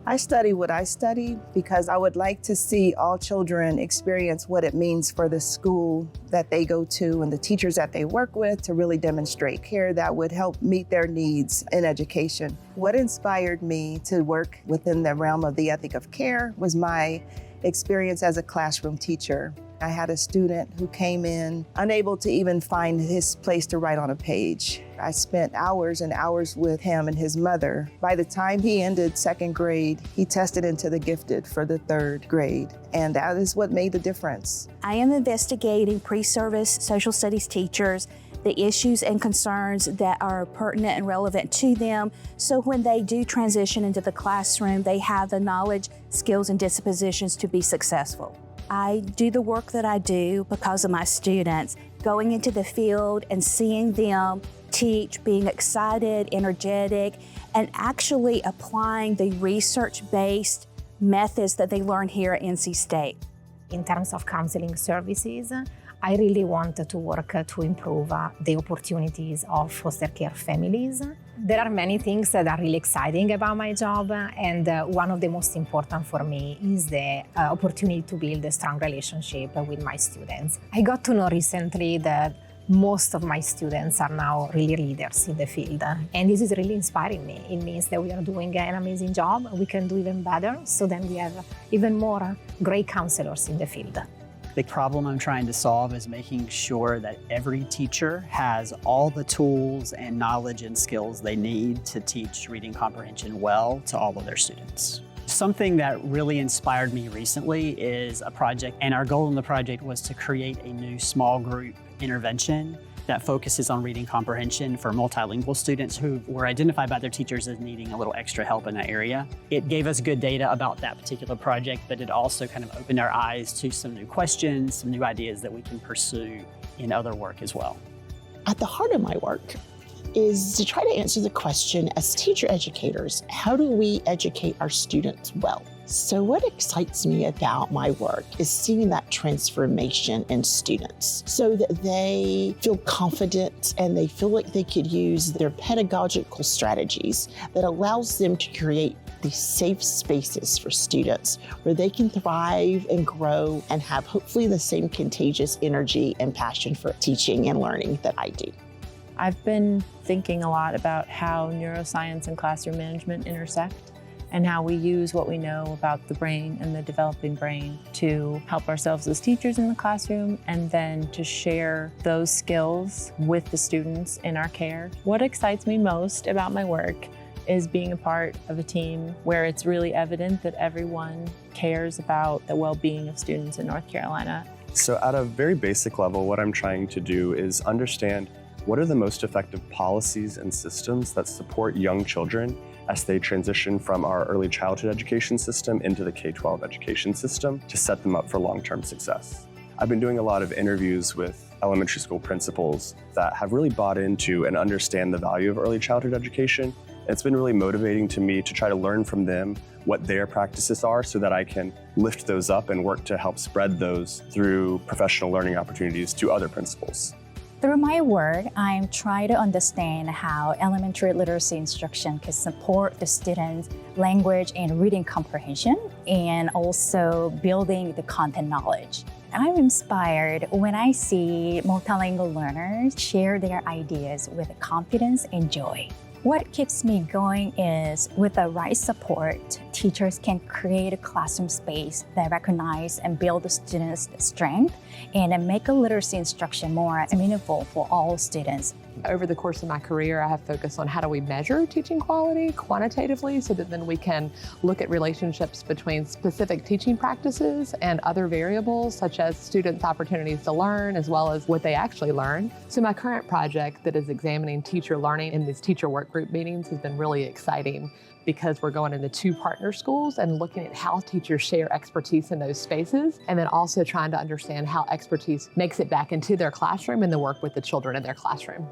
I study what I study because I would like to see all children experience what it means for the school that they go to and the teachers that they work with to really demonstrate care that would help meet their needs in education. What inspired me to work within the realm of the ethic of care was my experience as a classroom teacher. I had a student who came in unable to even find his place to write on a page. I spent hours and hours with him and his mother. By the time he ended second grade, he tested into the gifted for the third grade, and that is what made the difference. I am investigating pre-service social studies teachers, the issues and concerns that are pertinent and relevant to them, so when they do transition into the classroom, they have the knowledge, skills, and dispositions to be successful. I do the work that I do because of my students, going into the field and seeing them teach, being excited, energetic, and actually applying the research-based methods that they learn here at NC State. In terms of counseling services, I really want to work to improve the opportunities of foster care families. There are many things that are really exciting about my job, and one of the most important for me is the opportunity to build a strong relationship with my students. I got to know recently that most of my students are now really leaders in the field, and this is really inspiring me. It means that we are doing an amazing job. We can do even better, so then we have even more great counselors in the field. The problem I'm trying to solve is making sure that every teacher has all the tools and knowledge and skills they need to teach reading comprehension well to all of their students. Something that really inspired me recently is a project, and our goal in the project was to create a new small group intervention that focuses on reading comprehension for multilingual students who were identified by their teachers as needing a little extra help in that area. It gave us good data about that particular project, but it also kind of opened our eyes to some new questions, some new ideas that we can pursue in other work as well. At the heart of my work is to try to answer the question, as teacher educators, how do we educate our students well? So what excites me about my work is seeing that transformation in students so that they feel confident and they feel like they could use their pedagogical strategies that allows them to create these safe spaces for students where they can thrive and grow and have hopefully the same contagious energy and passion for teaching and learning that I do. I've been thinking a lot about how neuroscience and classroom management intersect, and how we use what we know about the brain and the developing brain to help ourselves as teachers in the classroom, and then to share those skills with the students in our care. What excites me most about my work is being a part of a team where it's really evident that everyone cares about the well-being of students in North Carolina. So at a very basic level, what I'm trying to do is understand what are the most effective policies and systems that support young children as they transition from our early childhood education system into the K-12 education system to set them up for long-term success. I've been doing a lot of interviews with elementary school principals that have really bought into and understand the value of early childhood education. It's been really motivating to me to try to learn from them what their practices are so that I can lift those up and work to help spread those through professional learning opportunities to other principals. Through my work, I'm trying to understand how elementary literacy instruction can support the students' language and reading comprehension, and also building the content knowledge. I'm inspired when I see multilingual learners share their ideas with confidence and joy. What keeps me going is, with the right support, teachers can create a classroom space that recognize and build the students' strength and make a literacy instruction more meaningful for all students. Over the course of my career, I have focused on how do we measure teaching quality quantitatively so that then we can look at relationships between specific teaching practices and other variables such as students' opportunities to learn as well as what they actually learn. So my current project that is examining teacher learning in these teacher work group meetings has been really exciting because we're going into 2 partner schools and looking at how teachers share expertise in those spaces, and then also trying to understand how expertise makes it back into their classroom and the work with the children in their classroom.